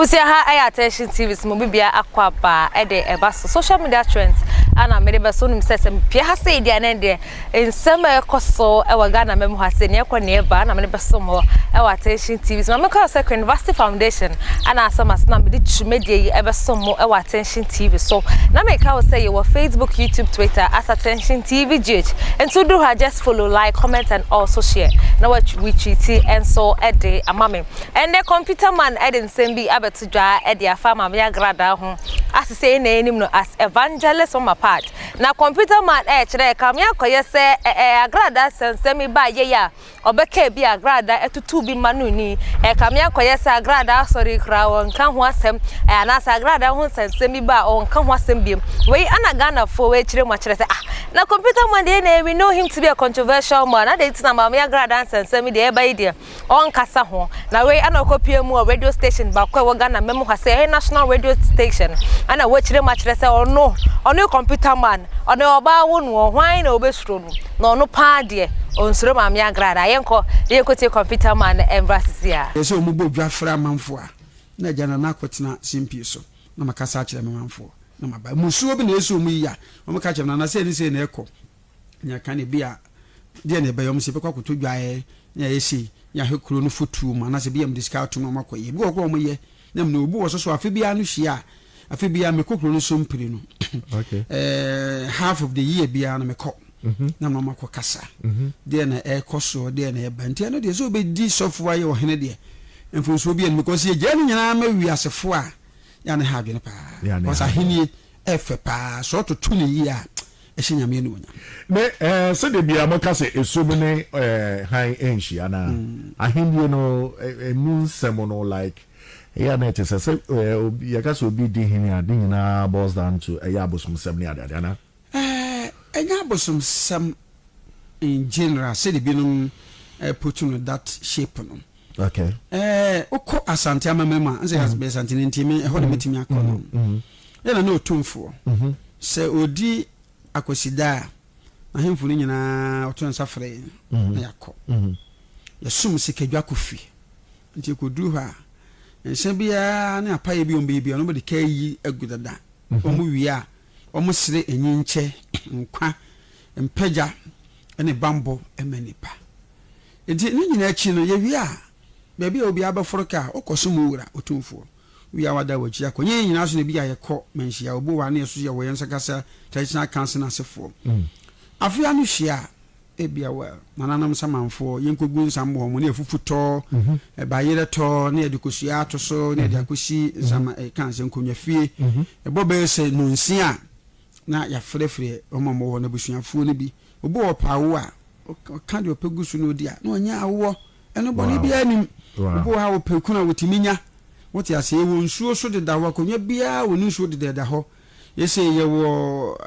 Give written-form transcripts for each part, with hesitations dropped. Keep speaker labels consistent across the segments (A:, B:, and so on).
A: Ebusia ha aya attention TV mo bibia akwaba e de eba social media trends ana me de be so nim sesem pia ha say dia na de ensem ekoso e wa Ghana mem ha say ne ekọ ne eba na me be so mo e wa attention TV so me call second University Foundation ana asamas na me de media e be so mo e wa attention TV so na me ka say you Facebook, YouTube, Twitter as attention TVGH and so do her just follow, like, comment and also share na what we treat and so e de amame and the Computerman e de nsembi Tvgh e de afama me agrada ho as say na enim no as evangelist on my part na Computerman e kire ka me akoye se agrada sensemi ba ye ya obeka bi agrada etutu bi manu ni e ka me akoye se agrada sorry kra won kan ho asem na sa agrada ho sensemi ba on kan ho asem bi we ana Ghana for we kire mo kire se na Computerman dey na we know him to be a controversial man na dey tina ma me agrada sensemi dey e ba ide on kasa ho na we ana kopie mu radio station ba kwa Ghana memo ha say national radio station ana we kire ma kire se ono Computerman ono oba wonu hwan na obesuro no na ono pa de onsuro ma me agrada yenko tie Computerman embrasisia
B: so mu bo dwafra manfo a na jana na akotena simpie so na makasa kire me manfo na maba musuo bi na eso mu ya o maka kire na se ni se na ekọ nya kan e bia de na be yom se be kwa koto dwae nya yesi nya hekuro no fotu ma na se bia mdiska to no makoye bi ko mo ye na me obu wo so afi bia no hia afi bia me kokuro no so mpiri no
C: okay
B: half of the year bia na me ko na mama ko kasa de na koso de na bantia no de so be di sofo aye o hene de mfonso bia no because ye jani nyana ma wi asefo a ya na ha dwene pa because ahenie efe pa so to tuni yi a ehenya me no nya
C: me so de bia mo kase esumu ne han enchi ana ahenie no means semono like yeah, na it says ya ka so bi di hin ade nyina boils down to ya bosum sem ne ade na
B: enya bosum sem in general say the binum put on that shape no
C: okay
B: oko asante amamema say has be asante ntimi e ho de metimi akọ no ya na otumfo say odi akosida ahemfo ni nyina oto nsafre na yakọ ya sum sikadwa kofi nti ko duru ha nsebia na Apae bi on bibia no be kai agudada omu wia omu sire enyinche nkwa mpagya ene bambo emanipa enti ni nyina achi no ye wia baabi obi abaforoka okosom wura otumfo wia wada wachi akonye nyina so ne bia ye kọ manhia obo wa na yeso ye wo yensakasa traditional council na sefo afia no hia ebia wa nananam samanfo yenkogu nsambo mo ne afufuto ba yere to ne edukosua atoso ne ediakosi sama kanse nkonwa fie ebobe se nonsia na ya frefre omamo ho na busuafo ne bi obo opawo a ka de opegusu no dia na onya awo eno boni bia nim obo ha opekuna wotiminya wote ase wo nsuo so de dawa konwa bia wo nsuo de da ho yese ye wo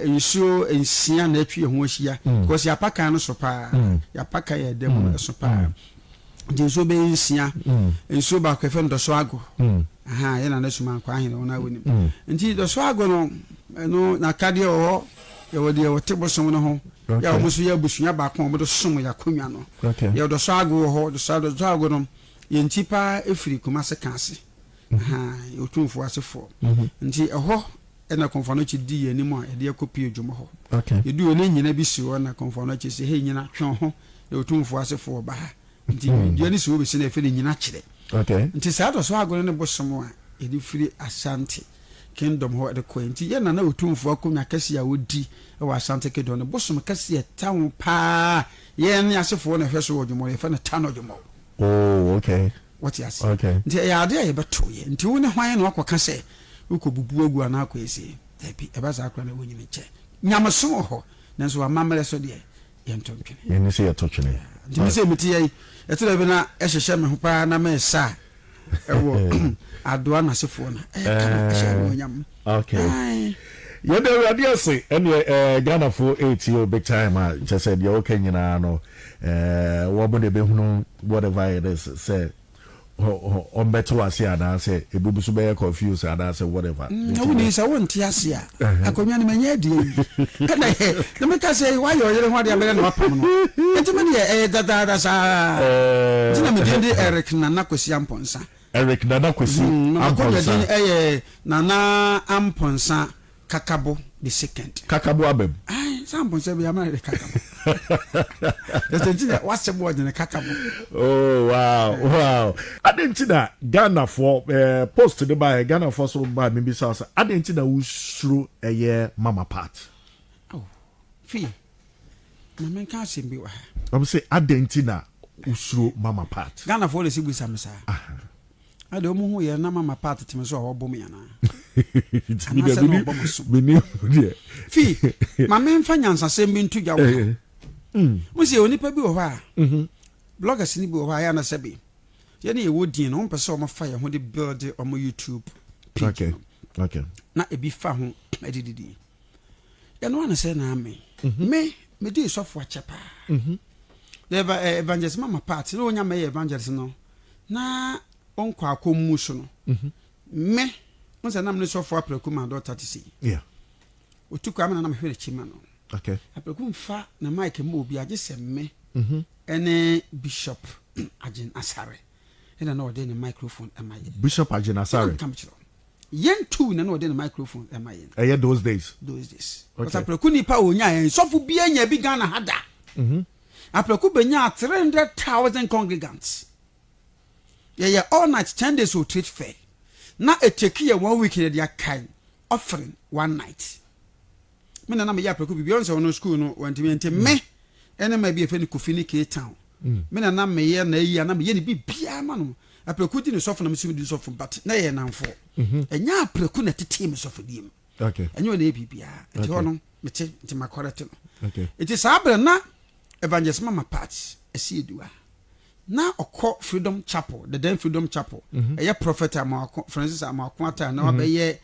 B: nsuo ensia na atwi ho ahia because ya paka no so pa ya paka ya dem so pa de so be ensia nsuo ba kwa fem do so ago aha ye na na suma kwa ahene ona woni nti do so ago no na kade o ye wo de wo tebosom no ho ya wo so ya busua ba kwa mo do som ya konwa no ye do so ago ho do so ago no ye ntipa efiri kumase kanse aha otumfo asefo nti eho ena konfano chi di ani mo e de akopie dwuma ho yedu oni nyina bi si ho na konfano chi se he nyina twon ho e otumfo asefo ba nti di ani si wo be se na efe nyina kire nti sa do so agoro ne bosom a e di firi Asante Kingdom ho de ko nti ye na otumfo akonya kase a wodi e wa Asante Kingdom ne bosom kase e tawo pa ye ne asefo na hweso wo dwuma e fa na tano dwuma
C: oh okay
B: what you say nti ya de e beto ye nti wo ne hwan na akọ kase uko bubu agu ana akwese ebi ebaza akra na wonyi nche nyamaso ho nanso wa mamere so de yentontwene
C: yeni se yetotwene
B: ndi se meti yi etire bi na ehhehye me ho pa na me sa ewo adoa na sefo na
C: okay yede radiose ene Ghana for 80 big time just said you okay nyina no wo bo de be hunu whatever it is say on better was here and say a bubu be confused and I say whatever
B: no we say won ti ase a akonya ne manya die na he no me ka say why you yere ho de amere no apam no enti me de da sa tina me de Eric na nakosi amponsa
C: Eric Nana Kwesi
B: Amponsa Nana Amponsa Kakabo the second.
C: Kakabo Abem.
B: Some Amponsa be married Kakabo. What's the word in the Kakabo?
C: Oh wow. I didn't see that Ghana for post to the buy Ghana for so by maybe sauce. I didn't see that we through a year mama part.
B: Oh, fee. My man can't see me.
C: I'm say I didn't see that through mama part.
B: Ghana for the Sibu Samsa. I don't know who you're not my party to me so I'll bomb me. Fee, my main finance are sending to Yawa. We see only Pabu or bloggers in Ibu Hayana Sebi. Jenny would in on person of fire when they build it on my YouTube.
C: Okay.
B: Not a beef farm, I did it. You know, I say, me do software chapa. The evangelist mama party, no one may evangelist no. Na onko akomuso no me once na me software preku ma daughter to see otuko am na me hwere chima no
C: okay
B: apreku mfa na mic mo obi age se me ene bishop Agin Asare ena na ode ne microphone amaye
C: Bishop Agin Asare
B: yen two na ode ne microphone amaye
C: those days
B: but apreku nipa onya yen sofu bi anya bi Ghana hada apreku benya 300,000 congregants. Yeah, all night 10 days will treat fair. Now a take here 1 week in their kind offering 1 night. Me na me ya preku bi on no school no want me ene ma bi e fe ni Kofini K town. Me na me ye na yi na me ye ni bi bia ma no. Apreku di ne sofo na me simi di sofo but na ye namfo. Enya apreku na tete me sofo di mu.
C: Okay.
B: Enyo na e bibia. Enti hono me che enti makorete no.
C: Okay.
B: Enti sabre na evangelist mama patch esi edua. Na okọ Freedom Chapel, the then Freedom Chapel. Prophet Francis Amakwata na obeye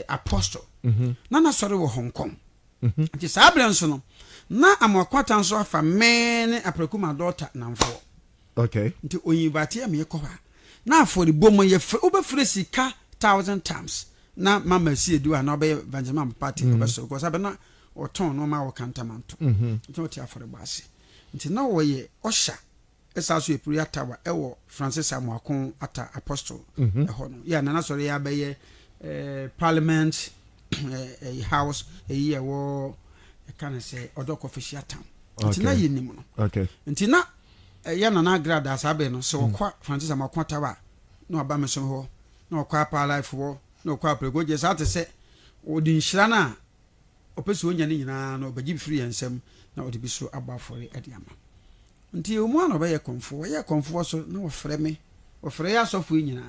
B: apostle. Na sori wo Hong Kong. Nti sabre nso no. Na Amakwata nso afa men apreku ma daughter na mfo.
C: Okay.
B: Nti oyibati am yekọ ha. Na for the bomo ye obefre sika 1,000 times. Na mama si edu na obeye evangelism party obeso because abena oton no ma wo kantamanto. Nti oti afore baase. Nti na wo ye osha esa so epuri atawa ewo Francis Amakon ata apostle eho no ya na sori ya beye parliament house ye wo can say odoko official town ntina yinim no
C: okay
B: ntina ya na grada asabe no so kwa Francis Amakon atawa no aba meso ho no kwa pa life wo no kwa pregoje sa te se odi nhira na opese onya ni nyina no bagi free ensem na odi biso abafore ediama nti omu ano be ye konfo so na ofre me ofre ya sofo nyina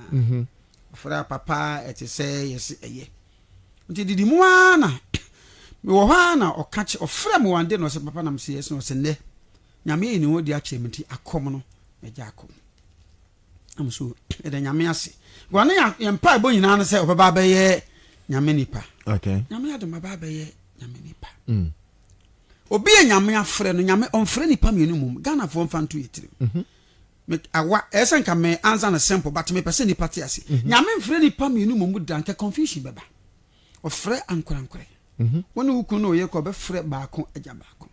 B: ofre papa etese yes eye nti didi mu ana me wo ha na okache ofre me wande no se papa na mse yes no se ne nyame ni wodi ache mti akom no meja akom amso ede nyame ase gwane ya mpa ebo nyina no se obaba be ye nyame nipa
C: okay
B: nyame adoma ba be ye nyame nipa obi nyame afre no nyame onfre nipa mienu mum Ghana fo mfanto yetire me awa esen ka me answer na simple but me person nipa te ase nyame mfre nipa mienu mum danke confusion beba ofre ankorankore woni wuku no ye ko be fre baako agya baako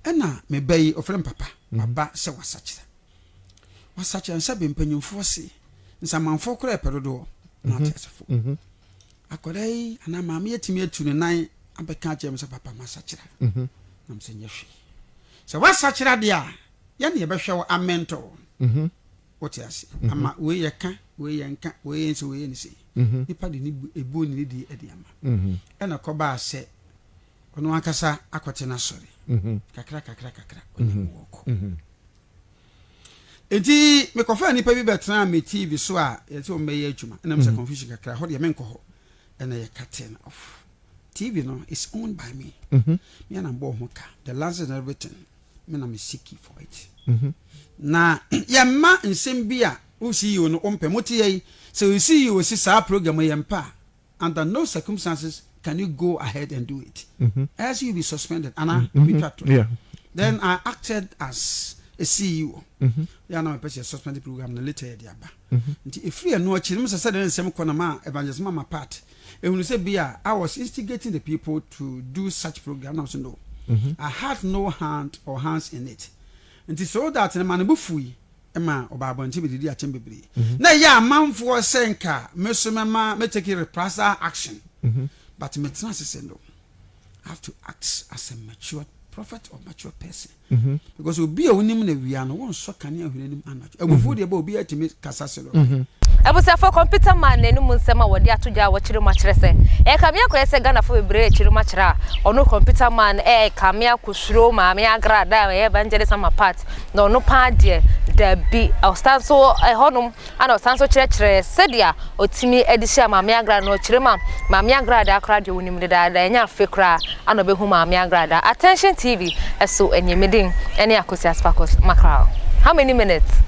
B: ena me bayi ofre papa baba se wasachira nsa be mpanyimfo se nsamanfo kora epedodo na tesefo akodai ana maame yetimi etu ne nan abeka chem se papa masachira nam se nyehwe se wasachira dia ya ne yebehwe wo amento otiase ama we yeka we yenka we yense we yense nipa de ni ebu ni di ediama ena koba se ono akasa akote na sori kakra onimwoko enti me kofa nipa bi betra me TV so a yete o meye adwuma ena me se confusion kakra ho de me nko ho ena ye curtain off TV no is owned by me me and bo ho ka the license and everything me na me seeking for it na ya ma nsem bia o CEO no ompe motie so you see you see sa program yempa under no circumstances can you go ahead and do it as you be suspended and then I acted as a CEO ya na me pese suspended program na later ya diaba nti efri no achi no say den nsem kona ma evangelism ma part ehunu say bia I was instigating the people to do such program now so no I had no hand or hands in it. And so that the man bufui ema obabonti bi didi achen bebre na ya amanfo senka mesomema me take reprisal action but me trans no I have to act as a mature prophet or mature person because obi a wonim na wia no won so kane ahwenanim anacho abufu de ba obi atimi kasaselo
A: Ebusa for Computerman nenu munsema wodi atoja wo ma kire se e kamia ko ese Ghana fo bebre kire ma kire ono Computerman kamia kusuro ma me agrada e banjere sama part no no pa de da bi stand so honum ana stand so kire sedia otimi edihia ma me agrada no kire ma me agrada akra de wonim de da nya fekra ana be hu ma me agrada Attention TV eso enyemedin ene akosi aspakos makra. How many minutes?